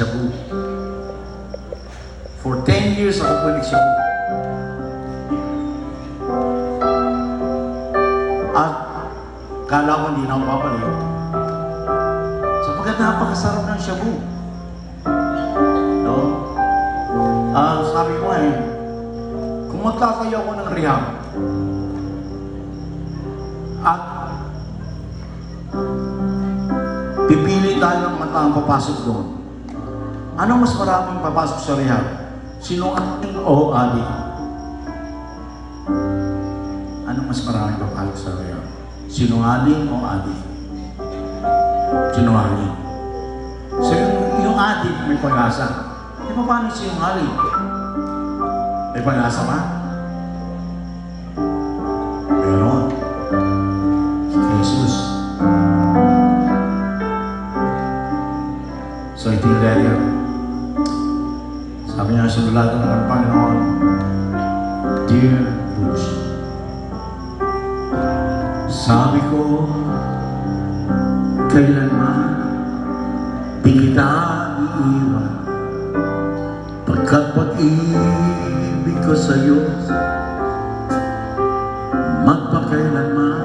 Shabu. For 10 years ako po nag-Shabu. At kala ko hindi na ako papalik. Sapagkat napakasarap ng Shabu. No? Sabi ko kung magkakayo ako ng rehab at pipili tayo ng mata ang papasok doon, ano mas maraming papasok sa rehab? Sinungaling o adik? Ano mas maraming papasok sa rehab? Sinungaling o adik? Sinungaling. So yung adik may pag-asa. E paano sinungaling? May pag-asa ba? Meron. Si Jesus. So ito yung letter. Sabi niya sa lulatan ng Panginoon, Dear Lucy, sabi ko, kailanman di kita iiwan, pagkat pag-ibig ko sa'yo magpakailanman.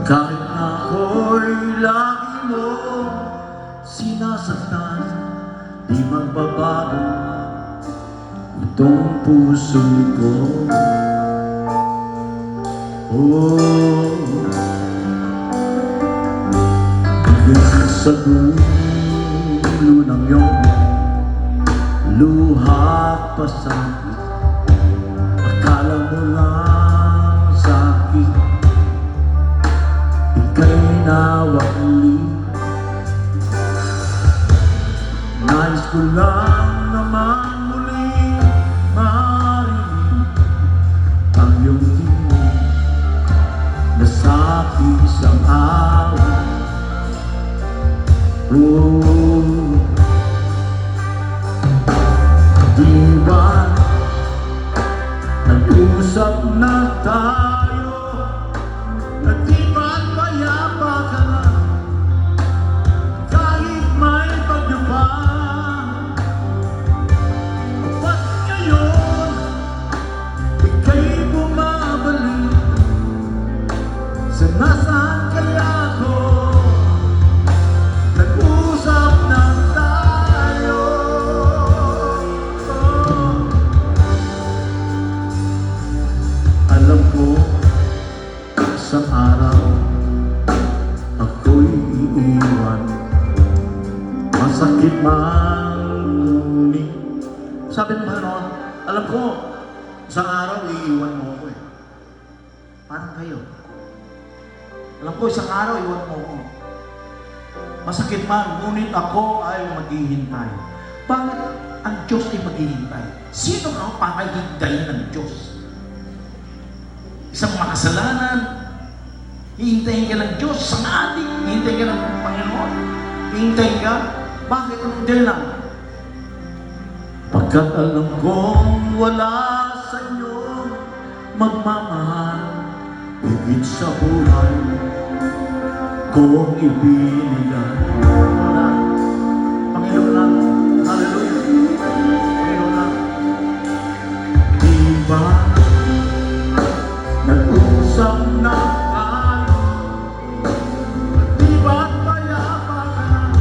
Kahit na ako'y lagi mo sinasaktan, di magbabago itong puso ko. Hanggang sa dulo ng iyong luha pasakit, akala mo lang sa'kin ika'y nawali. Nais ko lang naman muling marinig ang iyong tinig na sa'king isang awa. Di ba nag-usap na tayo, at di ba't payapa ka na kahit may bagyo pa? Ba't ngayon ika'y bumabalik? Sa nasaan kaya ako? Nag-usap na tayo. Alam ko isang araw ako'y iiwan, masakit man ngunit. Sabi ng Panginoon, alam ko isang araw iiwan mo ako Paano kayo? Alam ko isang araw iiwan mo ako, masakit man ngunit ako ay maghihintay. Bakit ang Diyos ay maghihintay? Sino ang pakahintayin ng Diyos? Isang makasalanan, hihintayin ka ng Diyos. Isang adik, hihintayin ka ng Panginoon. Hihintayin ka. Bakit? Hindi lang. Pagkat alam kong wala sa inyo magmamahal, higit sa buhay kong ibinigay. Wala. Panginoon lang. Hallelujah. Panginoon lang. Diba nag-usap na tayo, di ba't payapa ka na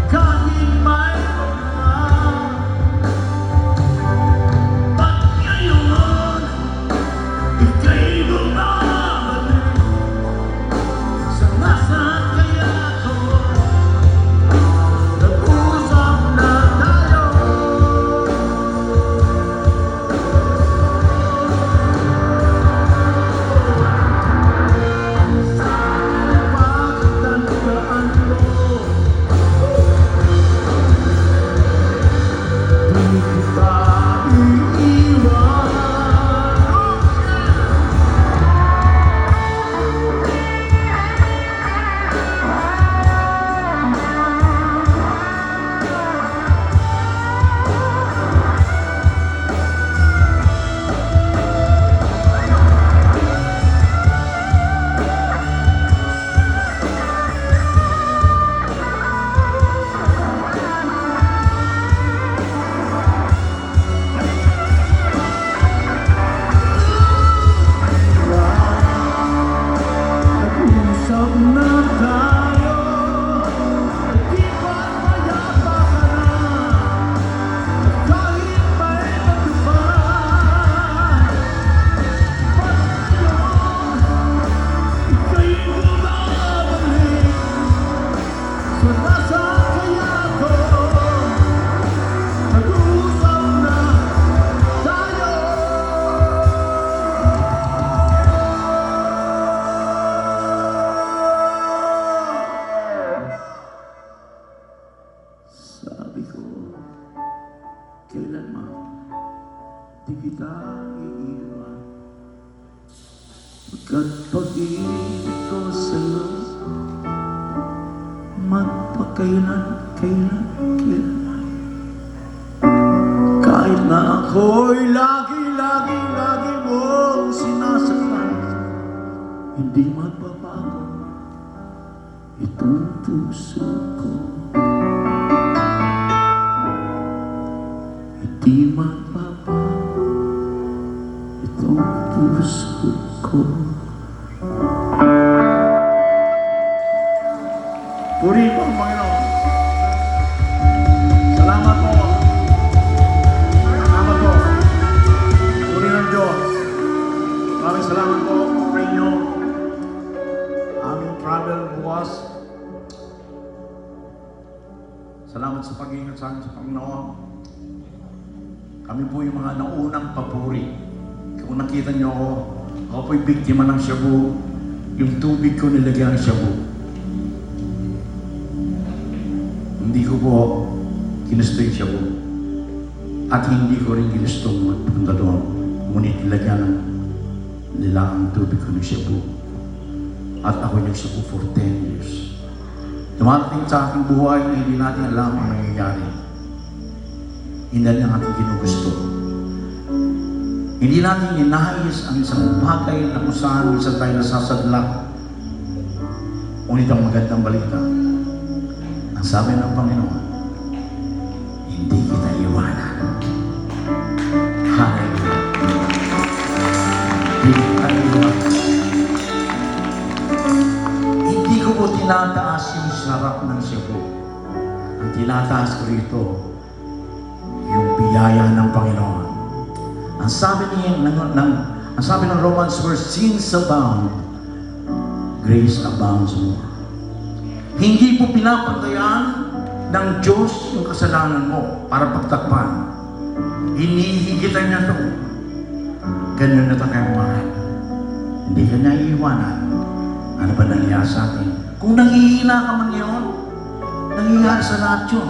kahit may pagmamahal? Ba't ngayon ika'y bumabalik? Sa nasaan kita iiwan. Pagkat pag-ibig ko sa'yo, magpakailan. Kahit na ako'y lagi mong sinasaktan, hindi magbabago itong puso ko. Hindi magbabago itong puso ko. Purihin po ang Panginoon. Salamat po. Salamat po. Purihin ang Diyos. Maraming salamat po sa inyo. Aming travel bukas. Salamat sa pag-iingat sa amin sa Panginoon. Kami po yung mga naunang papuri. Kung nakita niyo ako po'y biktima ng shabu. Yung tubig ko nilagyan ng shabu. Hindi ko po ginusto yung shabu. At hindi ko rin ginusto magpunta doon. Ngunit nilagyan nila ang tubig ko ng shabu. At ako nagsabu for 10 years. Dumarating sa aking buhay na hindi natin alam ang nangyayari. Hindi lang ating ginugusto. Hindi natin ninahayos ang isang bagay na kung saan minsan tayo nasasadla. Ngunit ang magandang balita, ang sabi ng Panginoon, hindi kita iwanan. Hallelujah. Hindi kita iwanan. Hindi ko po tinataas yung sarap ng Cebu. Ang tinataas ko rito, yung biyaya ng Panginoon. Ang sabi ng Romans where sins abound, grace abounds more. Hindi po pinapatayan ng Diyos yung kasalanan mo para pagtakpan. Hinihigitan niya ito. Ganyan na tayo mahal. Hindi ka niya iiwanan. Ano ba nangyayari sa atin? Kung nangihina ka man yun, nangyayari sa lahat yun.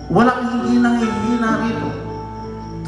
Walang hindi nangihina rito.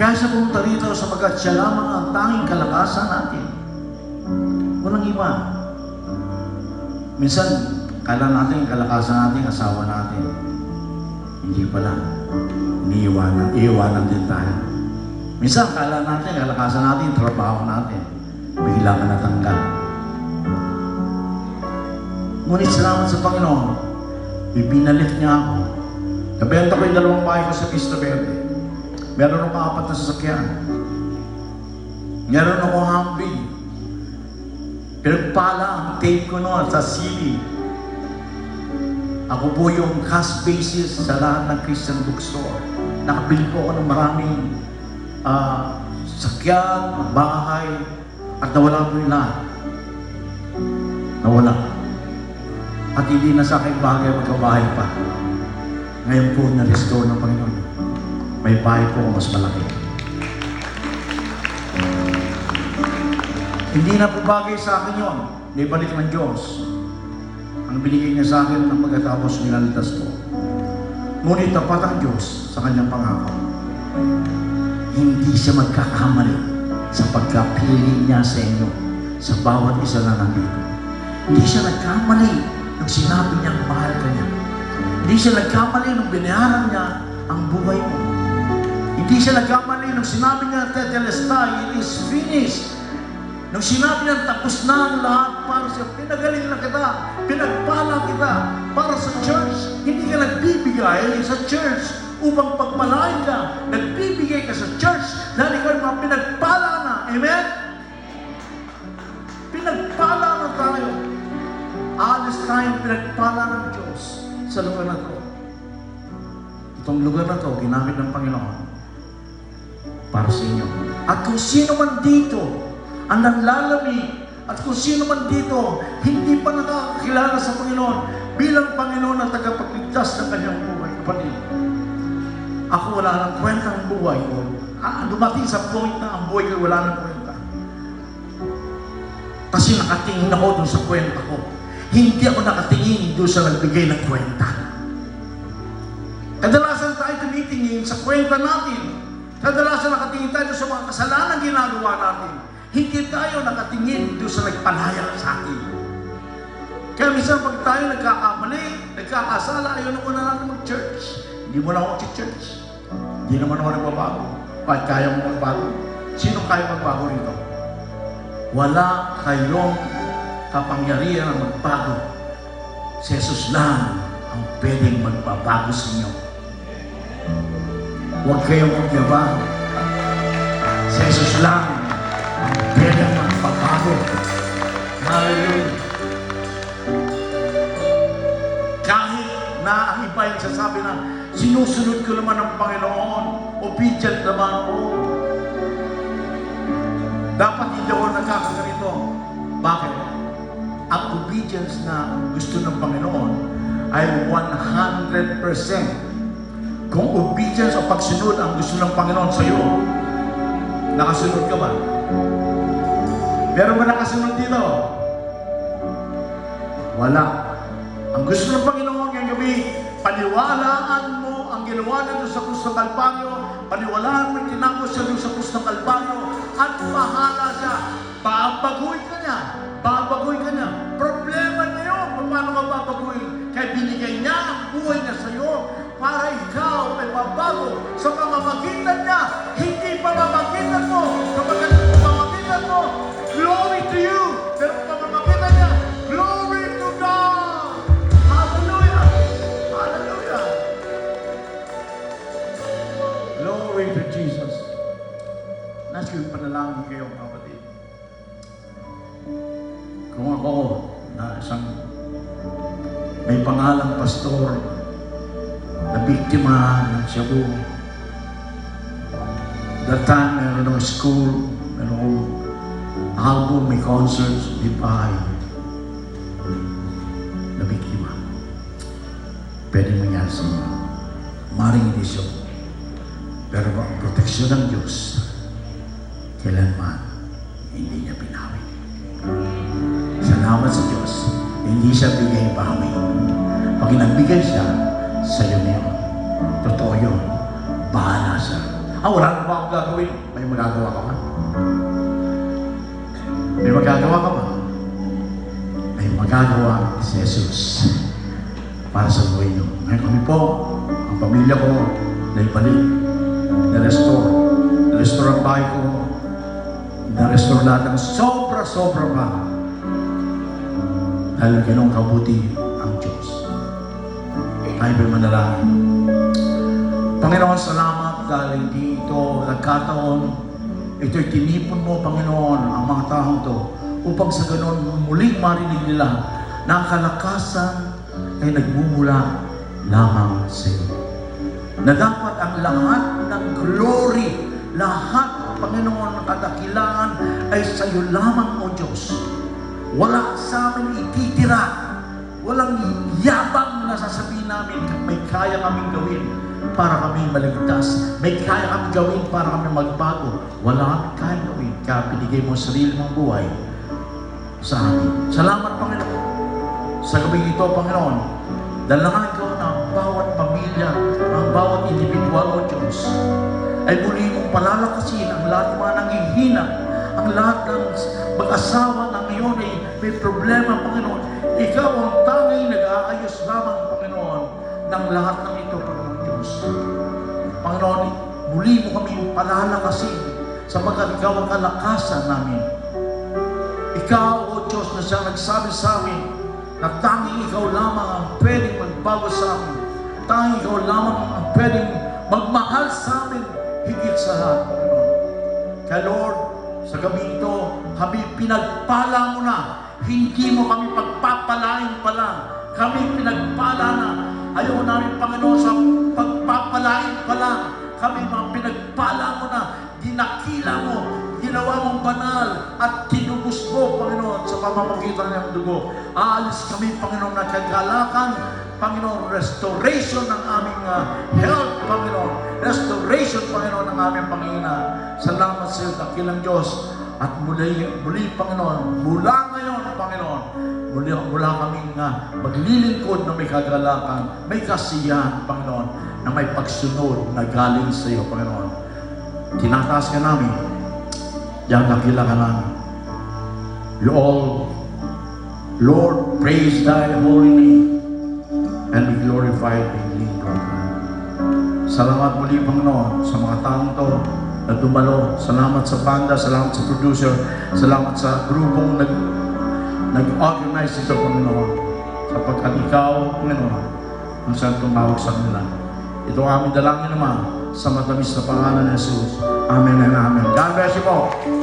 Kaya siya pumunta rito sapagkat siya lamang ang tanging kalakasan natin. Walang iba. Minsan, kala natin kalakasan natin, asawa natin. Hindi pala. Iiwanan din tayo. Minsan, kala natin kalakasan natin, trabaho natin. Bigla ka natanggal. Ngunit salamat sa Panginoon, ibinalik niya ako. Nabenta ko yung 2 bahay ko sa Vista Verde. Meron akong 4 na sasakyan. Meron akong Humvee. Pinagpala ang tape ko noon sa CD. Ako po yung cash basis sa lahat ng Christian bookstore. Nakabili po ako ng maraming sakyan, bahay, at nawala po yung lahat. Nawala. At hindi na sa akin bagay magkabahay pa. Ngayon po na-restore ng Panginoon. May bahay po mas malaki. Hindi na po bagay sa akin yun. Naibalik ng Diyos. Ang binigay niya sa akin ng pagkatapos nilaltas ko. Ngunit tapat ang Diyos sa kanyang pangako. Hindi siya magkakamali sa pagkapili niya sa inyo sa bawat isa na nandito. Hindi siya nagkamali nung sinabi niyang mahal ka niya. Hindi siya nagkamali nung binayaran niya ang buhay mo. Hindi siya nagkamali nung sinabi niya, Tetelestai, it is finished. Nung sinabi niya, tapos na ang lahat para siya, pinagaling na kita, pinagpala kita para sa church. Hindi ka nagbibigay sa church upang pagpalain ka. Nagbibigay ka sa church dahil ikaw ay mga pinagpala na. Amen? Pinagpala na tayo. Alas tayong pinagpala ng Diyos sa lugar na to. Itong lugar na to, ginamit ng Panginoon para sa inyo. At kung sino man dito ang nanlalamig, at kung sino man dito hindi pa nakakakilala sa Panginoon bilang Panginoon na tagapagligtas ng kanyang buhay, kapatid, ako wala nang kwenta ang buhay ko. Dumating sa point na ang buhay ko wala nang kwenta. Kasi nakatingin ako doon sa kwenta ko. Hindi ako nakatingin doon sa nagbigay ng kwenta. Kadalasan tayo tumitingin sa kwenta natin. Kadalasan nakatingin tayo sa mga kasalanan ginagawa natin. Hindi tayo nakatingin doon sa nagpalaya sa atin. Kaya minsan pag tayo nagkakamali, nagkakasala, ayaw na muna natin mag-church. Hindi mo na ako church. Hindi naman ako nagbabago. Kahit kaya mo magbago. Sino kaya magbago rito? Wala kayong kapangyarihan na magbago. Si Jesus lang ang pwedeng magbabago sa inyo. Huwag kayong magyabang. Si Jesus lang ang pwedeng magbabago. Hallelujah. Kahit na ang iba yung sasabi na sinusunod ko naman ng Panginoon, obedient naman ako. Dapat hindi ako nagkakaganito. Bakit? Ang obedience na gusto ng Panginoon ay 100%. Kung obedience o pagsunod ang gusto ng Panginoon sa iyo, nakasunod ka ba? Pero ba nakasunod dito? Wala. Ang gusto ng Panginoon ngayong gabi, paniwalaan mo ang ginawa niya doon sa krus ng Kalbaryo, paniwalaan mo yung tinapos siya doon sa krus ng Kalbaryo, at bahala siya. Babaguhin ka niya. Babaguhin ka niya. Problema niya yun. Paano ka babaguhin? Kaya binigay niya ang buhay niya sa iyo para ikaw ay mabago sa pamamagitan niya. Hindi pamamagitan mo. Kapag pamamagitan mo, glory to you. Pero pamamagitan niya, glory to God. Hallelujah. Hallelujah. Glory to Jesus. Nasa yung panalangin kayo, kapatid. Kung ako na isang may pangalang pastor na biktima ng Cebu, that time meron ng school, meron album, may concerts, di ba na biktima. Pwede mangyari sa inyo. Maring hindi siya. Pero ang proteksyon ng Diyos, kailanman hindi niya pinawi. Salamat sa Diyos, hindi siya bigay-bawi. Pag nagbigay siya, sa'yo na yun. Totoo yun. Bahala siya. Wala na ba akong gagawin? May magagawa ka ba? May magagawa ka ba? May magagawa si Jesus para sa buhay niyo. Ngayon kami po, ang pamilya ko, naibalik, na-restore ang bahay ko, na-restore lahat ng sobra-sobra pa. Dahil ganun kabuti ang Diyos. Tayo ba'y manalangin? Panginoon, salamat dahil hindi ito nagkataon. Ito'y tinipon mo, Panginoon, ang mga taong to upang sa ganun muling marinig nila na ang kalakasan ay nagmumula lamang sa iyo. Na dapat ang lahat ng glory, lahat, Panginoon, ng kadakilaan ay sa iyo lamang, O Diyos. Wala sa amin ititira. Walang yabang na sasabihin namin may kaya kaming gawin para kami maligtas. May kaya kaming gawin para kami magbago. Wala kaming kaya gawin. Kaya pinigay mo ang sarili mong buhay sa amin. Salamat, Panginoon. Sa gabing ito, Panginoon, dalangin ko na ang bawat pamilya, ang bawat individual, O Diyos, ay muli mong palalakasin ang lahat ng mga nanghihina, ang lahat ng mag-asawa na ngayon ay may problema, Panginoon. Ikaw ang tanging nag-aayos lamang, Panginoon, ng lahat ng ito, Panginoon Diyos. Panginoon, muli mo kami palalakasin sapagkat ikaw ang kalakasan namin. Ikaw, O Diyos, na siya nagsabi sa amin na tanging ikaw lamang ang pwedeng magbago sa amin. Tanging ikaw lamang ang pwedeng magmahal sa amin higit sa lahat, Panginoon. Kaya Lord, sa gabi ito, kami pinagpala mo na. Hindi mo kami pagpapalain pa lang. Kami pinagpala na. Ayaw namin, Panginoon, sa pagpapalain pa lang. Kami mga pinagpala mo na. Dinakila mo. Ginawa mong banal. At tinubos mo, Panginoon, sa pamamagitan ng dugo. Aalis kami, Panginoon, na kagalakan. Panginoon, restoration ng aming health, Panginoon. Restoration, Panginoon, ng aming Panginoon. Salamat sa iyo, dakilang Diyos. At muli, Panginoon, mula ngayon, Panginoon, mula kaming maglilingkod na may kagalakan, may kasiyahan, Panginoon, na may pagsunod na galing sa iyo, Panginoon. tinataas ka namin, diyan nakila ka namin. You all, Lord, praise thy holy name and be glorified in thee, Lord. Salamat muli, Panginoon, sa mga taong to na dumalo. Salamat sa banda, salamat sa producer, salamat sa grupong nag-organize ito, Panginoon, sapagkat ikaw, Panginoon, ang siyang tumawag sa kanila. Ito ang aming dalangin naman sa matamis na pangalan ng Jesus. Amen and amen. God bless you po.